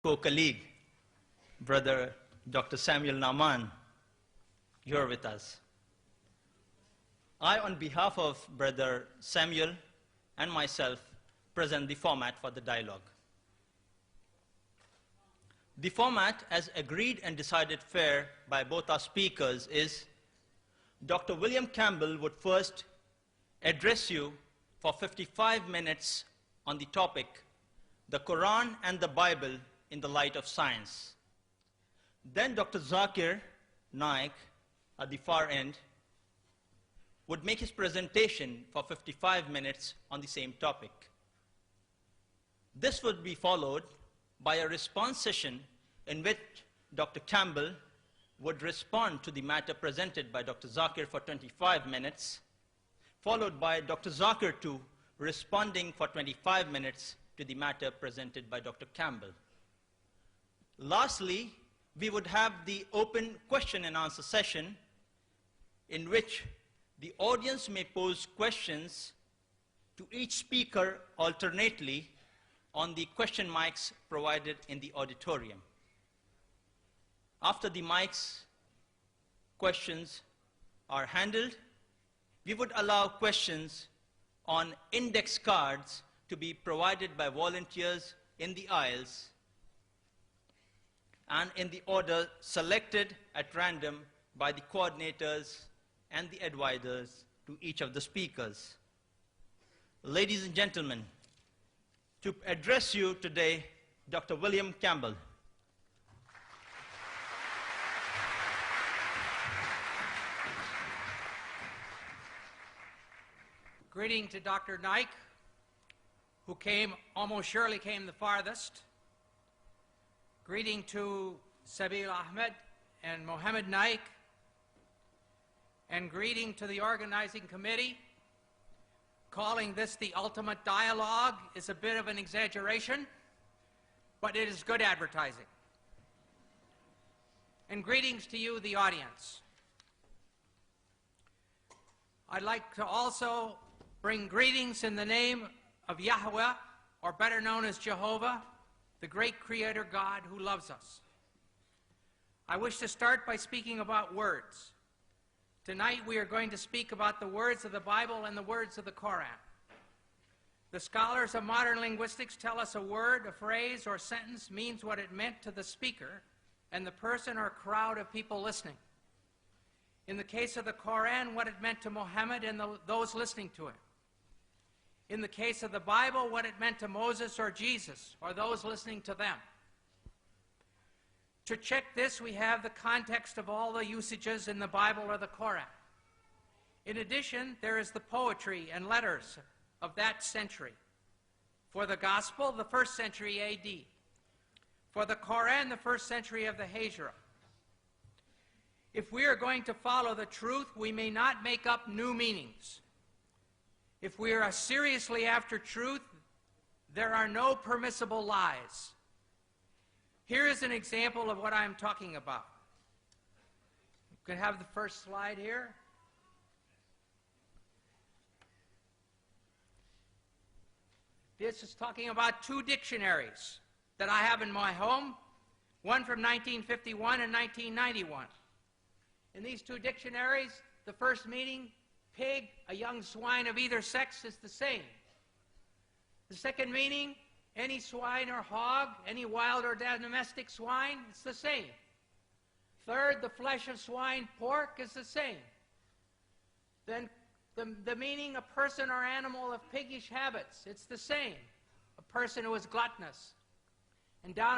co-colleague, Brother Dr. Samuel Naman, here with us. I, on behalf of Brother Samuel and myself, present the format for the dialogue. The format, as agreed and decided fair by both our speakers, is Dr. William Campbell would first address you for 55 minutes on the topic, the Quran and the Bible in the light of science. Then Dr. Zakir Naik, at the far end, would make his presentation for 55 minutes on the same topic. This would be followed by a response session in which Dr. Campbell would respond to the matter presented by Dr. Zakir for 25 minutes, followed by Dr. Zakir too responding for 25 minutes to the matter presented by Dr. Campbell. Lastly, we would have the open question and answer session in which the audience may pose questions to each speaker alternately on the question mics provided in the auditorium. After the mics questions are handled, we would allow questions on index cards to be provided by volunteers in the aisles and in the order selected at random by the coordinators and the advisors to each of the speakers. Ladies and gentlemen, to address you today, Dr. William Campbell. Greeting to Dr. Naik, who almost surely came the farthest. Greeting to Sabil Ahmed and Mohammed Naik. And greeting to the organizing committee. Calling this the ultimate dialogue is a bit of an exaggeration, but it is good advertising. And greetings to you, the audience. I'd like to also bring greetings in the name of Yahweh, or better known as Jehovah, the great Creator God who loves us. I wish to start by speaking about words. Tonight we are going to speak about the words of the Bible and the words of the Koran. The scholars of modern linguistics tell us a word, a phrase, or sentence means what it meant to the speaker and the person or crowd of people listening. In the case of the Koran, what it meant to Muhammad and those listening to it. In the case of the Bible, what it meant to Moses or Jesus or those listening to them. To check this, we have the context of all the usages in the Bible or the Koran. In addition, there is the poetry and letters of that century. For the Gospel, the 1st century AD. For the Koran, the 1st century of the Hijra. If we are going to follow the truth, we may not make up new meanings. If we are seriously after truth, there are no permissible lies. Here is an example of what I'm talking about. You can have the first slide here. This is talking about 2 dictionaries that I have in my home, one from 1951 and 1991. In these 2 dictionaries, the first meaning, pig, a young swine of either sex, is the same. The second meaning, any swine or hog, any wild or domestic swine, it's the same. Third, the flesh of swine, pork, is the same. Then the meaning, a person or animal of piggish habits, it's the same. A person who is gluttonous. And down